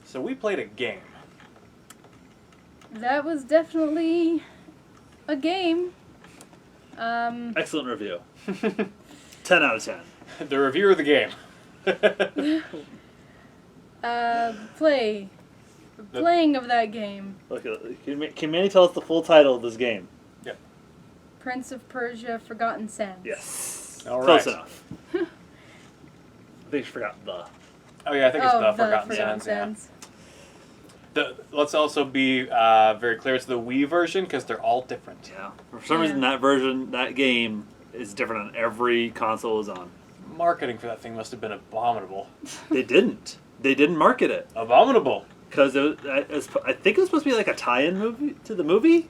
So we played a game. That was definitely a game. Excellent review. 10 out of 10. The review of the game. Playing of that game. Look, can Manny tell us the full title of this game? Yep. Prince of Persia, Forgotten Sands. Yes. All Close right. enough. I think you forgot the. Oh yeah, I think it's the Forgotten Forgotten Sands. Sands. Yeah. Let's also be very clear. It's the Wii version because they're all different. Yeah. For some reason, that game is different on every console it's on. Marketing for that thing must have been abominable. They didn't. They didn't market it. Abominable. Because I think it was supposed to be like a tie-in movie to the movie.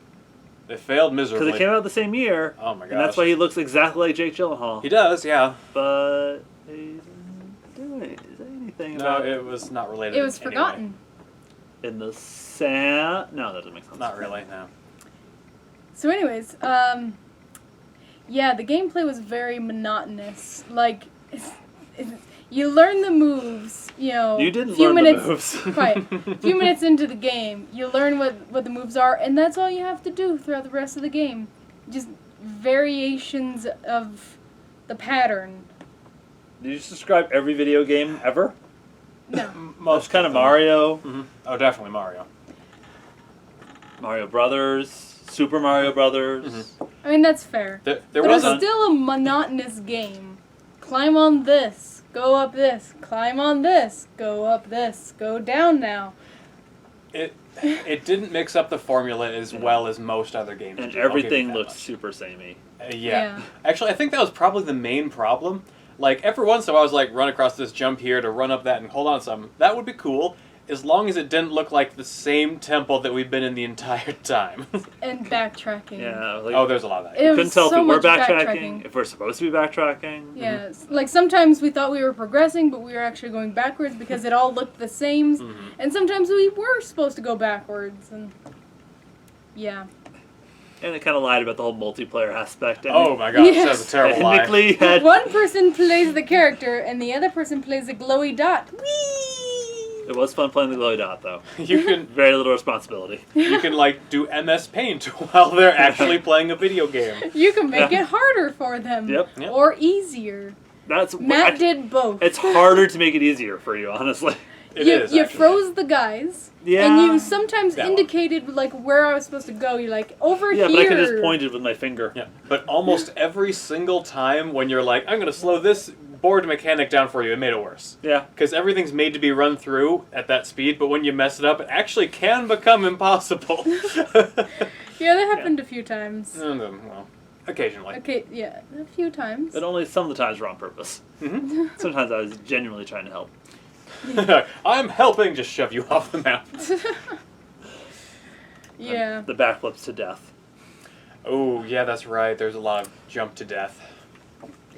They failed miserably. Because it came out the same year. Oh my gosh. And that's why he looks exactly like Jake Gyllenhaal. He does, yeah. But he doesn't do anything about it was not related. It was anyway. forgotten. In the sand? No, that doesn't make sense. Not really, no. So anyways, yeah, the gameplay was very monotonous. Like, you learn the moves, You didn't few learn minutes, the moves. Right. A few minutes into the game, you learn what the moves are, and that's all you have to do throughout the rest of the game. Just variations of the pattern. Did you just describe every video game ever? No. Most kind of Mario. Mm-hmm. Oh, definitely Mario. Mario Brothers. Super Mario Brothers. Mm-hmm. I mean, that's fair. There but was it's still a monotonous game. Climb on this, go up this, climb on this, go up this, go down now. It didn't mix up the formula as well as most other games. And do. I'll give you everything that looked much. super samey. Yeah. Actually, I think that was probably the main problem. Like, every once in a while I was like, run across this, jump here, to run up that and hold on to something. That would be cool, as long as it didn't look like the same temple that we've been in the entire time. And backtracking. Yeah. Oh, there's a lot of that. It Couldn't was tell so if we're much backtracking, if we're supposed to be backtracking. Yeah, like sometimes we thought we were progressing, but we were actually going backwards because it all looked the same. Mm-hmm. And sometimes we were supposed to go backwards, and yeah. And it kind of lied about the whole multiplayer aspect. And Oh my gosh, Yes. that's a terrible lie. technically had One person plays the character, and the other person plays a glowy dot. Whee! it was fun playing the glowy dot though. You can Very little responsibility. like do MS Paint while they're actually playing a video game. You can make it harder for them. Yep. Or easier. That's Matt did both. It's harder to make it easier for you, honestly. It is. You actually. froze the guys. Yeah. And you sometimes That one. indicated like where I was supposed to go. You're like, over Yeah, here. but I could just pointed with my finger. Yeah, but almost every single time when you're like, I'm going to slow this board mechanic down for you, it made it worse. Yeah. Because everything's made to be run through at that speed, but when you mess it up, it actually can become impossible. Yeah, that happened a few times. Well, occasionally. Okay, yeah, a few times. But only some of the times were on purpose. Mm-hmm. Sometimes I was genuinely trying to help. I'm helping, just shove you off the map. Yeah. The backflips to death. Oh, yeah, that's right. There's a lot of jump to death.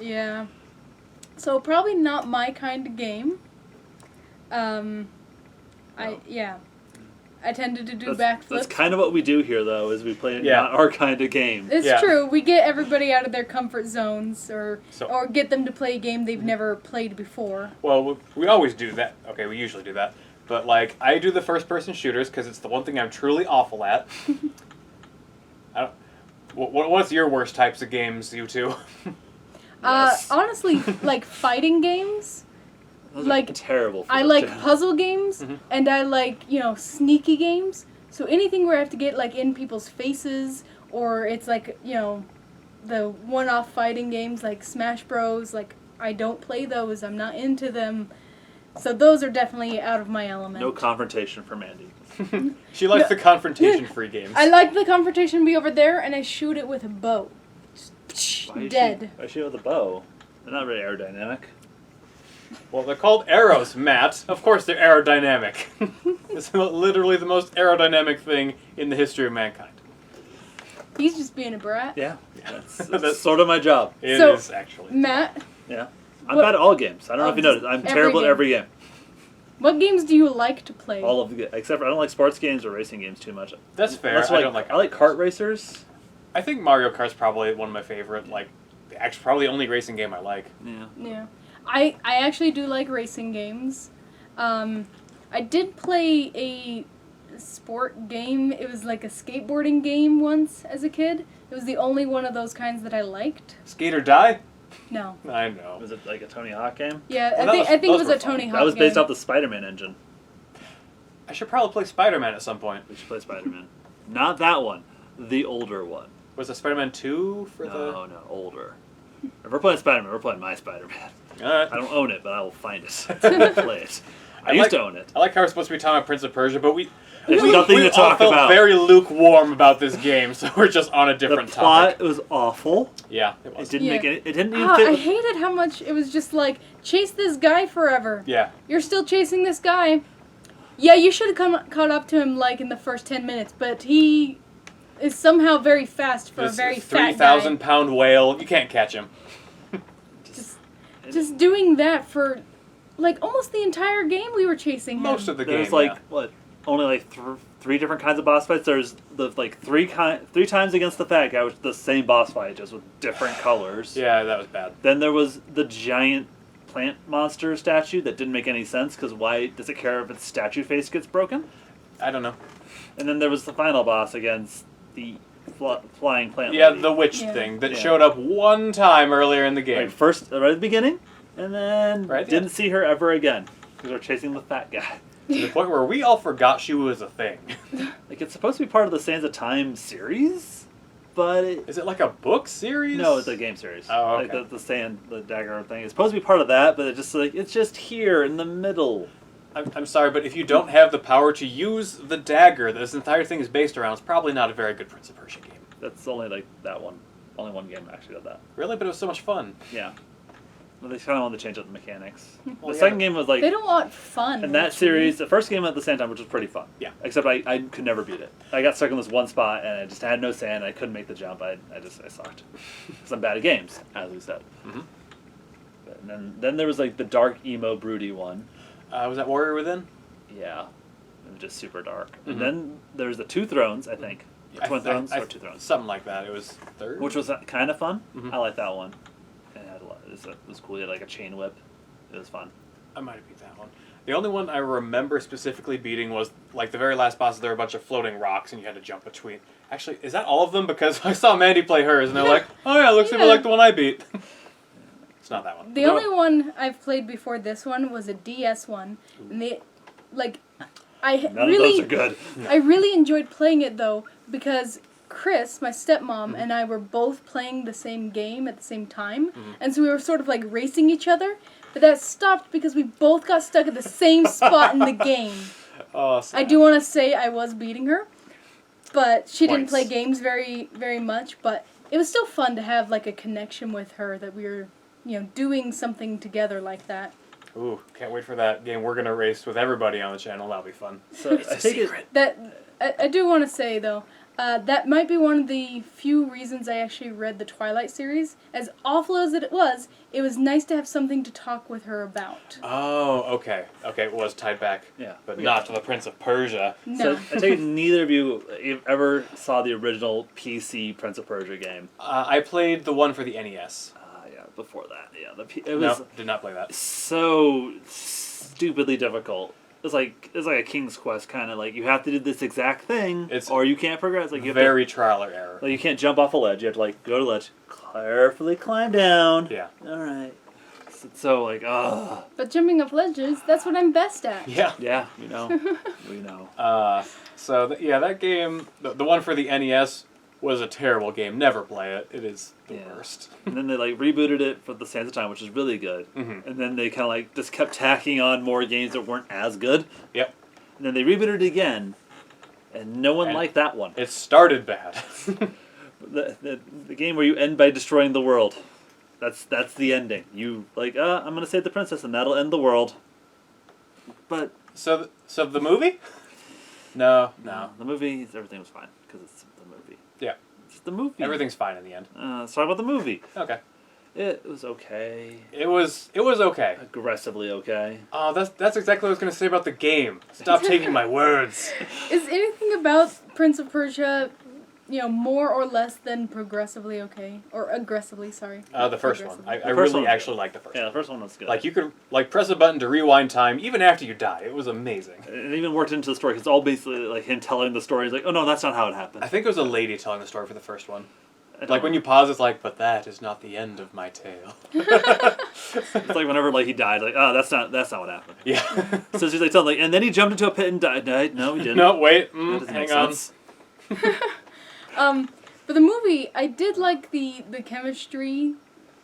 Yeah. So probably not my kind of game. I tended to do backflips. That's kind of what we do here, though, is we play Yeah. not our kind of game. It's Yeah. true. We get everybody out of their comfort zones, or So- get them to play a game they've never played before. Well, we always do that. Okay, we usually do that. But, like, I do the first-person shooters because it's the one thing I'm truly awful at. What's your worst types of games, you two? Yes. Honestly, like fighting games. Those like, are terrible for I those like channels. puzzle games, Mhm. and I like, sneaky games. So anything where I have to get, like, in people's faces, or it's like, the one-off fighting games like Smash Bros, like, I don't play those, I'm not into them. So those are definitely out of my element. No confrontation for Mandy. She likes the confrontation-free games. I like the confrontation be over there, and I shoot it with a bow. Why is Dead. Why is she with a bow? They're not very aerodynamic. Well, they're called arrows, Matt. Of course they're aerodynamic. It's literally the most aerodynamic thing in the history of mankind. He's just being a brat. Yeah. That's sort of my job. It So, is, actually. Matt, Yeah. I'm What- bad at all games. I don't know if you just noticed. I'm every terrible game. at every game. what games do you like to play? All of the except for I don't like sports games or racing games too much. That's fair. Unless I don't like. I like kart racers. I think Mario Kart's probably one of my favorite. Like, actually, probably the only racing game I like. Yeah. Yeah. I actually do like racing games. I did play a sport game. It was like a skateboarding game once as a kid. It was the only one of those kinds that I liked. Skate or Die? No. I know. Was it like a Tony Hawk game? Yeah, Well, I think it those was were a fun. Tony Hawk That was based game. off the Spider-Man engine. I should probably play Spider-Man at some point. We should play Spider-Man. Not that one. The older one. Was it Spider-Man 2 for No, older. If we're playing Spider-Man, we're playing my Spider-Man. the... Alright. I don't own it, but I will find it and play it. I used to own it. I like how we're supposed to be talking about Prince of Persia, but There's nothing to talk all felt about. very lukewarm about this game, so we're just on a The different plot topic. was awful. Yeah, it It was. didn't Yeah. make any. It didn't even Oh, fit. I with- hated how much it was just like, chase this guy forever. Yeah. You're still chasing this guy. Yeah, you should have caught up to him like in the first 10 minutes, but he is somehow very fast for This a very fat guy. 3,000-pound whale, you can't catch him. Just doing that for like almost the entire game we were chasing him. Most of the game, There's like yeah. what? Only like three different kinds of boss fights. There's the like three times against the fat guy, which is the same boss fight, just with different colors. Yeah, that was bad. Then there was the giant plant monster statue that didn't make any sense because why does it care if its statue face gets broken? I don't know. And then there was the final boss against the flying plant. Yeah, lady. the witch Yeah. thing that Yeah. showed up one time earlier in the game. Like first, right at the beginning, and then Right at the didn't end. see her ever again because we're chasing the fat guy. To the point where we all forgot she was a thing. Like it's supposed to be part of the Sands of Time series, but Is it like a book series? no, it's a game series. Oh, Like okay. the dagger thing. It's supposed to be part of that, but it's just here in the middle. I'm sorry, but if you don't have the power to use the dagger that this entire thing is based around, it's probably not a very good Prince of Persia game. That's only like that one. Only one game actually did that. Really? But it was so much fun. Yeah. Well, they kind of wanted to change up the mechanics. Well, The yeah. second game was like They don't want fun. in that actually. series. The first game at the same time, which was pretty fun. Yeah. Except I could never beat it. I got stuck in this one spot and I just had no sand. I couldn't make the jump. I sucked. Because I'm bad at games, as we said. Mhm. And then there was like the dark emo broody one. Was that Warrior Within? Yeah. It was just super dark. Mhm. And then there's the Two Thrones, I think. Twin Thrones or Two Thrones. Something like that. It was third. Which was kind of fun. Mhm. I like that one. And it had a lot. It was cool. It had like a chain whip. It was fun. I might have beat that one. The only one I remember specifically beating was like the very last boss. There were a bunch of floating rocks, and you had to jump between. Actually, is that all of them? Because I saw Mandy play hers, and they're like, "Oh yeah, looks Yeah. like the one I beat." It's not that one. The only one I've played before this one was a DS one, and I None really, of those are good. I really enjoyed playing it though because Chris, my stepmom, and I were both playing the same game at the same time, and so we were sort of like racing each other. But that stopped because we both got stuck at the same spot in the game. Oh, sad. I do want to say I was beating her, but she didn't Points. play games very, very much. But it was still fun to have like a connection with her that we were, doing something together like that. Ooh, can't wait for that game. We're gonna race with everybody on the channel. That'll be fun. So I take it. That I do want to say though, that might be one of the few reasons I actually read the Twilight series. As awful as it was nice to have something to talk with her about. Oh, okay. Okay, it was tied back. Yeah. But Yeah. not to the Prince of Persia. No. So I take it neither of you ever saw the original PC Prince of Persia game. I played the one for the NES. Yeah, before that. Yeah, it was No, did not play that. so stupidly difficult. It's like a King's Quest kind of like you have to do this exact thing, It's or you can't progress. Like you have Very trial or error. to, like you can't jump off a ledge. You have to like go to ledge, carefully climb down. Yeah. All right. So like, ugh. But jumping off ledges, that's what I'm best at. Yeah. Yeah, we know. That game, the one for the NES, was a terrible game. Never play it. It is the Yeah. worst. And then they like rebooted it for the Sands of Time, which is really good. Mhm. And then they kind of like just kept tacking on more games that weren't as good. Yep. And then they rebooted it again, and no one And- liked that one. It started bad. The game where you end by destroying the world. That's the ending. You like, I'm gonna save the princess, and that'll end the world. But so the movie? No. the movie, everything was fine because it's the movie. Yeah. It's the movie. Everything's fine in the end. Let's talk about the movie. Okay. It was okay. It was okay. Aggressively okay. Oh, that's exactly what I was gonna say about the game. Stop taking my words. Is anything about Prince of Persia more or less than progressively okay. Or aggressively, sorry. The first one. I first really one was actually good. like the first Yeah, one. the first one was good. Like, you could, press a button to rewind time even after you die. It was amazing. It even worked into the story. 'Cause it's all basically like him telling the story. He's like, oh no, that's not how it happened. I think it was a lady telling the story for the first one. I don't Like, when you pause, it's like, but that is not the end of my tale. It's like whenever like he died, like, oh, that's not what happened. Yeah. So she's like telling like, and then he jumped into a pit and died. No, he didn't. No, wait. That doesn't Hang make on. sense. For the movie, I did like the chemistry,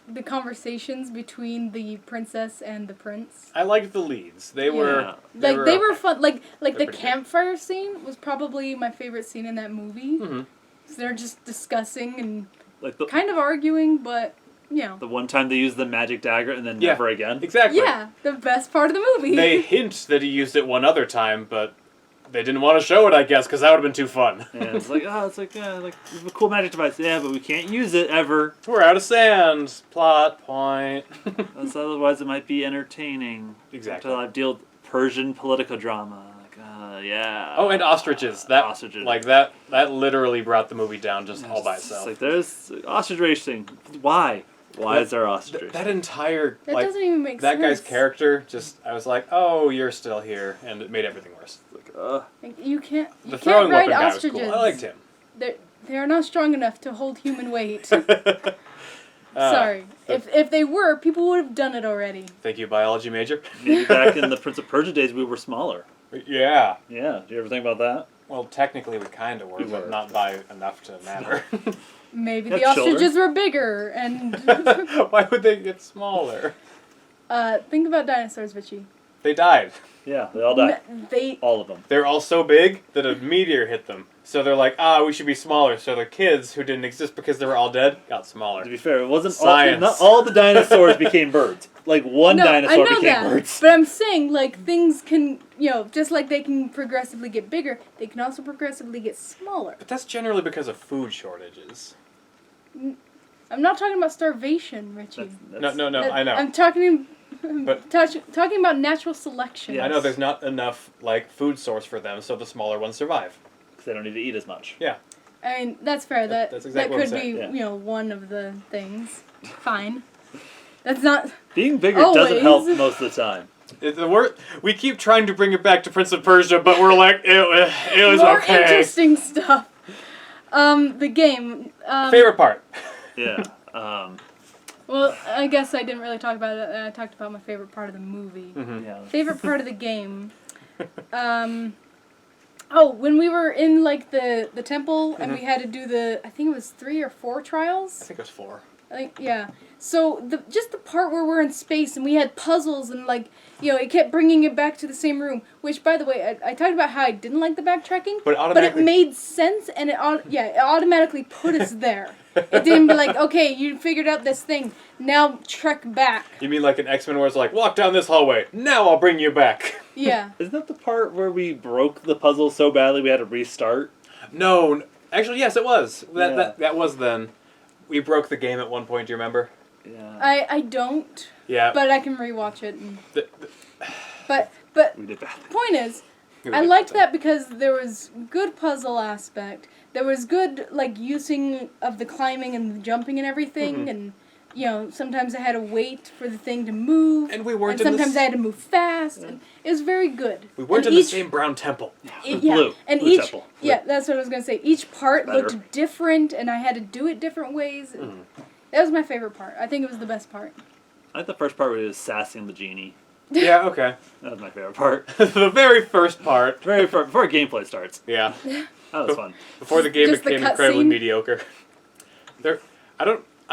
the conversations between the princess and the prince. I liked the leads. They were... Yeah. They were okay. fun. Like They're the pretty good. campfire scene was probably my favorite scene in that movie. Mhm. So they're just discussing and Like the kind of arguing, but the one time they used the magic dagger and then Yeah. never again. Exactly. yeah, the best part of the movie. They hint that he used it one other time, but they didn't want to show it, I guess, because that would have been too fun. Yeah, it's like, like we have a cool magic device. Yeah, but we can't use it ever. We're out of sand. Plot point. That's otherwise it might be entertaining. Exactly. Until I deal with Persian political drama. Like, yeah. Oh, and ostriches. That Ostriches. Like that literally brought the movie down just all by It's itself. like there's ostrich racing. Why? Why is there ostrich? That entire that like doesn't even make that sense. guy's character just I was like, oh, you're still here, and it made everything worse. Like, Like, you can't The can't throwing ride weapon guy was ostriches. cool. I liked him. They are not strong enough to hold human weight. Sorry. but- If they were, people would have done it already. Thank you, biology major. maybe back in the Prince of Persia days we were smaller. Yeah. Yeah. Do you ever think about that? Well, technically we kind of were, We but were. not by enough to matter. Maybe Have the children. ostriches were bigger, and Why would they get smaller? think about dinosaurs, Vichy. They died. Yeah, they all died. They All of them. They're all so big that a meteor hit them. So they're like, we should be smaller. So their kids, who didn't exist because they were all dead, got smaller. To be fair, it wasn't Science. not all the dinosaurs became birds. Like one no, I dinosaur know became that, birds. but I'm saying like things can, just like they can progressively get bigger, they can also progressively get smaller. But that's generally because of food shortages. I'm not talking about starvation, Richie. No, I know. I'm talking. But- Talking about natural selection. Yeah. I know there's not enough food source for them, so the smaller ones survive. Because they don't need to eat as much. Yeah. I mean, that's fair. That's exactly what could I'm be, saying, yeah. one of the things. Fine. That's not. Being bigger doesn't help Always. most of the time. We keep trying to bring it back to Prince of Persia, but we're like, it was More okay. interesting stuff. The game. Favorite part. Yeah. Well, I guess I didn't really talk about it. I talked about my favorite part of the movie. Mm-hmm. Yeah. Favorite part of the game. When we were in the temple and we had to do I think it was 3 or 4 I trials. think it was 4. I think, yeah. So just the part where we're in space and we had puzzles and it kept bringing it back to the same room. Which, by the way, I talked about how I didn't like the backtracking, But it automatically, made sense and it automatically put us there. It didn't be like, okay, you figured out this thing, now trek back. you mean like an X-Men where it's like, walk down this hallway, now I'll bring you back. Yeah. Isn't that the part where we broke the puzzle so badly we had to restart? No, actually, yes, it was. Yeah. That was then. We broke the game at one point. Do you remember? Yeah. I don't, Yeah. but I can rewatch it. And, The- but We did badly. point is, we I did liked thing. that because there was good puzzle aspect. There was good using of the climbing and the jumping and everything, and sometimes I had to wait for the thing to move, And we weren't and in the sometimes I had to move fast, and it was very good. We weren't and in the same brown temple. Blue. and Blue each temple. yeah, that's what I was gonna say. Each part Better. looked different, and I had to do it different ways. and That was my favorite part. I think it was the best part. I like the first part where he was sassing the genie. Yeah, okay. That was my favorite part. The very first part. Before gameplay starts. Yeah. That was fun. Before the game Just the became cut incredibly scene? mediocre. I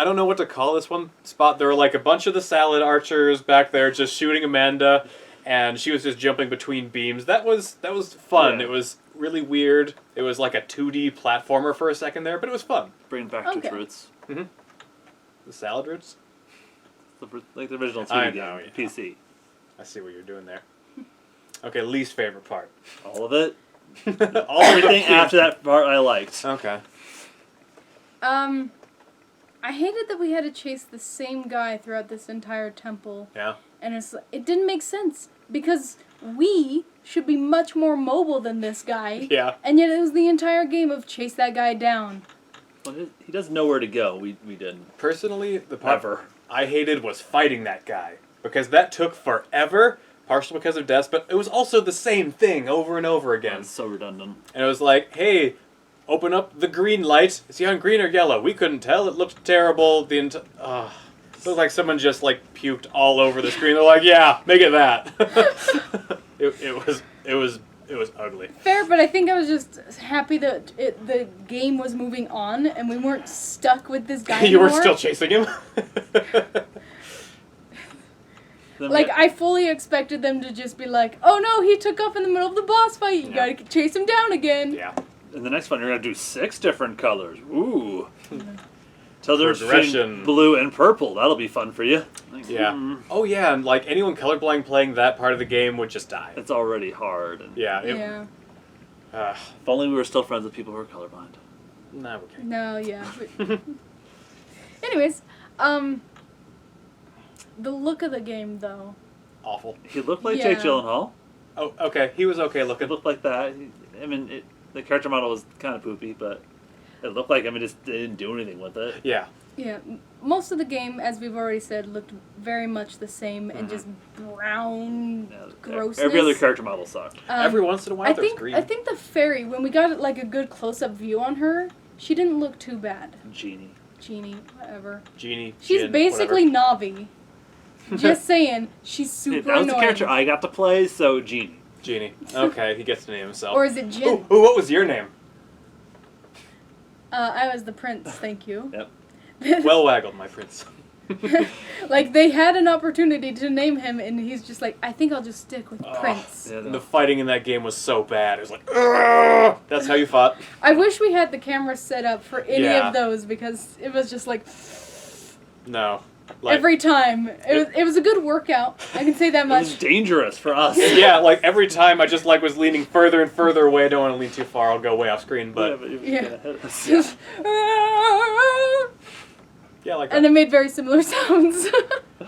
don't know what to call this one spot. There were like a bunch of the salad archers back there just shooting Amanda, and she was just jumping between beams. That was fun. Yeah. It was really weird. It was like a 2D platformer for a second there, but it was fun. Bring it back to its Okay. roots. The salad roots? Like the original 2D I game. know, yeah. PC. I see what you're doing there. Okay, least favorite part. All of it. All Everything after that part I liked. Okay. I hated that we had to chase the same guy throughout this entire temple. Yeah. And it didn't make sense because we should be much more mobile than this guy. Yeah. And yet it was the entire game of chase that guy down. Well, he doesn't know where to go. We didn't. Personally, the part Ever. I hated was fighting that guy. Because that took forever, partially because of deaths, but it was also the same thing over and over again. It's so redundant. And it was like, hey, open up the green light. Is he on green or yellow? We couldn't tell. It looked terrible. It looked like someone just like puked all over the screen. They're like, yeah, make it that. it was ugly. Fair, but I think I was just happy that the game was moving on and we weren't stuck with this guy You were anymore. still chasing him. Like, I fully expected them to just be like, oh no, he took off in the middle of the boss fight. You gotta chase him down again. Yeah. In the next one, you're gonna do 6 different colors. Ooh. So there's Progression. blue and purple. That'll be fun for you. Like, Yeah. Oh yeah, and like anyone colorblind playing that part of the game would just die. It's already hard. And Yeah. Yeah. If only we were still friends with people who are colorblind. Nah, okay. No, yeah. Anyways, the look of the game, though. Awful. He looked like Yeah. Jake Gyllenhaal. Oh, okay. He was okay It looking. looked like that. I mean, the character model was kind of poopy, but it looked like, they didn't do anything with it. Yeah. Yeah, most of the game, as we've already said, looked very much the same and just brown Yeah, grossness. Every other character model sucked. Every once in a while, there's green. I think the fairy, when we got like a good close-up view on her, she didn't look too bad. Genie. Genie, whatever. Genie. She's Jin, basically whatever. Navi. Just saying, she's super That was annoying. the character I got to play, so Genie. Genie. Okay, he gets to name himself. Or is it Jin? Ooh, what was your name? I was the prince, thank you. Yep. Well waggled, my prince. Like, they had an opportunity to name him, and he's just like, I think I'll just stick with Prince. Yeah, The fighting in that game was so bad. It was like, "Ugh!" That's how you fought. I wish we had the camera set up for any Yeah. of those, because it was just like, No. Like, every time. It was a good workout, I can say that It was much. dangerous for us. yeah, like every time I just like was leaning further and further away. I don't want to lean too far. I'll go way off screen. But it was Yeah. gonna hit us. yeah, like And it made very similar sounds.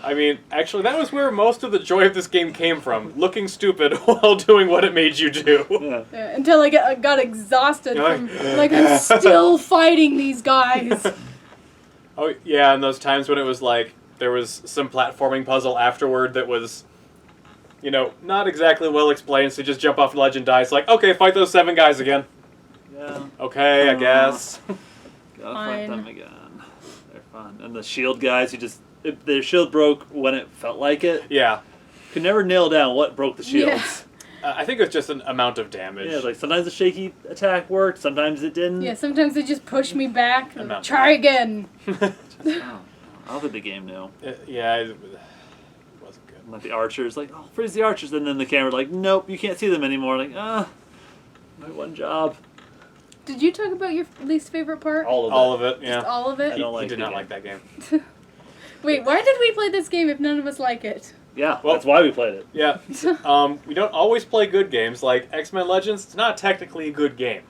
I mean, actually, that was where most of the joy of this game came from. Looking stupid while doing what it made you do. Yeah. Yeah, until I got exhausted You're from, like, like, I'm still fighting these guys. Oh, yeah, and those times when it was like, there was some platforming puzzle afterward that was, you know, not exactly well explained, so you just jump off the ledge and die. It's like, okay, fight those 7 guys again. Yeah. Okay, I guess. Gotta Fine. fight them again. They're fun. And the shield guys who just... If their shield broke when it felt like it. Yeah. Could never nail down what broke the shields. I think it was just an amount of damage. Yeah, like sometimes the shaky attack worked, sometimes it didn't. Yeah, sometimes they just push me back. Amount. Try again. I don't think the game knew. Yeah, it wasn't good. Like the archers, like, oh, freeze the archers. And then the camera, like, nope, you can't see them anymore. Like, my one job. Did you talk about your least favorite part? All of it, yeah. Just all of it? I don't He like did the not game. like that game. Wait, why did we play this game if none of us like it? Yeah, Well- that's why we played it. Yeah. We don't always play good games. Like X-Men Legends, it's not technically a good game.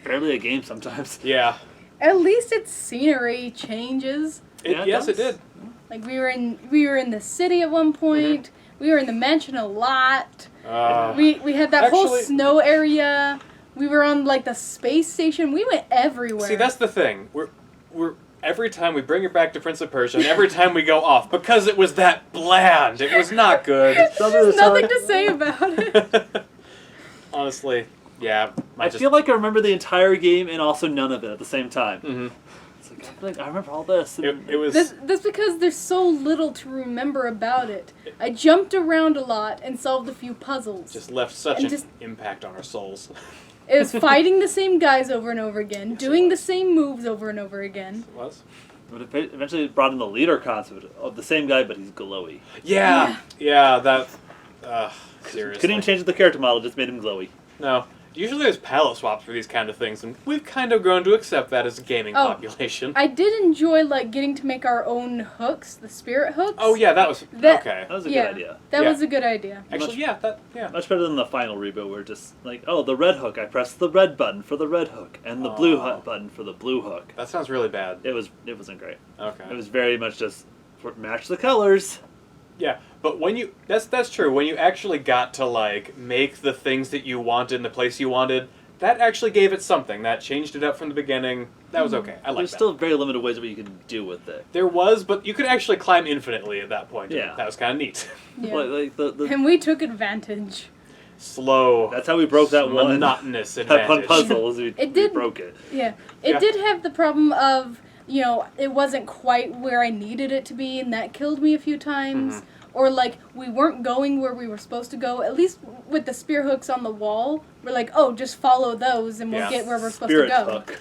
Barely a game sometimes. Yeah. At least its scenery changes. Yeah, it Yes, it does. did. Like we were in the city at one point. We were in the mansion a lot. We had that whole Actually- snow area. We were on like the space station. We went everywhere. See, that's the thing. We're every time we bring it back to Prince of Persia, and every time we go off because it was that bland. It was not good. There's nothing to say about it. Honestly, yeah. I feel like I remember the entire game and also none of it at the same time. Mhm. It's like, I remember all this. It was. That's because there's so little to remember about it. I jumped around a lot and solved a few puzzles. just left such And an just- impact on our souls. It was fighting the same guys over and over again, Yes, it doing the was. same moves over and over again. It was. But it eventually brought in the leader concept of the same guy, but he's glowy. Yeah. Yeah. That. Seriously. Couldn't even change the character model, just made him glowy. No. Usually there's palette swaps for these kind of things, and we've kind of grown to accept that as a gaming Oh. population. I did enjoy like getting to make our own hooks, the spirit hooks. Oh yeah, that was That- okay. That was a Yeah. good idea. That Yeah. was a good idea. Actually, yeah. Much better than the final reboot where just like, oh, the red hook, I pressed the red button for the red hook, and the blue Oh. button for the blue hook. That sounds really bad. It wasn't great. Okay. It was very much just match the colors. Yeah, but when you that's true. When you actually got to like make the things that you wanted in the place you wanted, that actually gave it something. That changed it up from the beginning. That was okay. I like There's that. still very limited ways of what you can do with it. There was, but you could actually climb infinitely at that point. Yeah. That was kind of neat. Yeah. Like the And we took advantage. Slow. that's how we broke that one. monotonous That advantage. one puzzle. We It did- broke it. Yeah. It Yeah. did have the problem of, it wasn't quite where I needed it to be, and that killed me a few times. Mhm. Or, like, we weren't going where we were supposed to go. At least with the spear hooks on the wall, we're like, oh, just follow those and we'll Yeah. get where we're supposed Spirit to go. hook.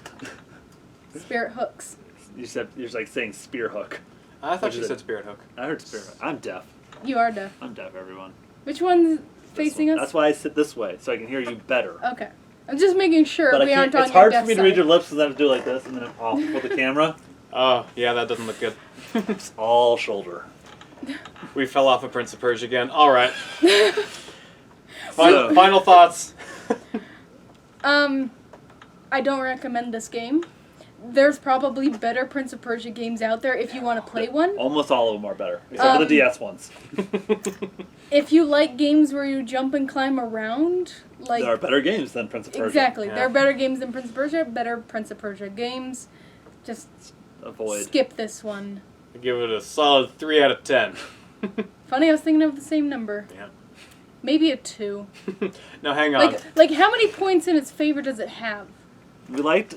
Spirit hooks. You're like saying spear hook. I thought Which you is said it? Spirit Hook. I heard spear hook. I'm deaf. You are deaf. I'm deaf, everyone. Which one's This facing one. us? That's why I sit this way, so I can hear you better. Okay. I'm just making sure But I we can't, aren't on it's your hard deaf for me to side. read your lips, and then I have to do it like this, and then off with the camera. Oh, yeah, that doesn't look good. It's all shoulder. We fell off of Prince of Persia again. All right. So- Final thoughts. I don't recommend this game. There's probably better Prince of Persia games out there if you want to play one. Almost all of them are better, except for the DS ones. If you like games where you jump and climb around, like There are better games than Prince of Persia. exactly, Yeah. there are better games than Prince of Persia. Better Prince of Persia games. Just Avoid. skip this one. I give it a solid 3 out of 10. Funny, I was thinking of the same number. Yeah. Maybe a 2. Now hang on. Like how many points in its favor does it have? We liked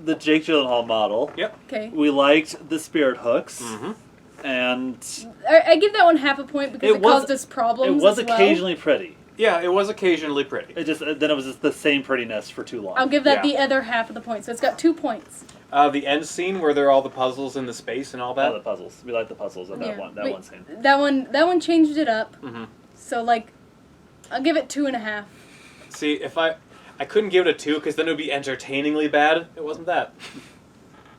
the Jake Gyllenhaal model. Yep. Okay, We liked the spirit hooks. Mm-hmm. And I give that one half a point because It it, was- caused us problems. it was as well. occasionally pretty. Yeah, it was occasionally pretty. It just then it was just the same prettiness for too long. I'll give that Yeah. the other half of the point, so it's got 2 points. The end scene where there are all the puzzles in the space and all All that. the puzzles. We liked the puzzles in that Yeah. one. That Wait. one scene. That one changed it up. Mm-hmm. So like, I'll give it 2.5. See, if I couldn't give it a 2 because then it would be entertainingly bad. It wasn't that.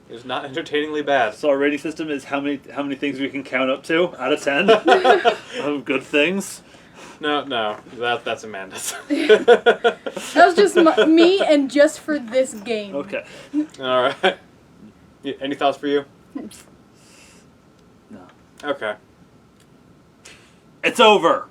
It was not entertainingly bad. So our rating system is how many things we can count up to out of 10 of good things. No, that's Amanda's. That was just me and just for this game. Okay. All right. Yeah, any thoughts for you? No. Okay. It's over.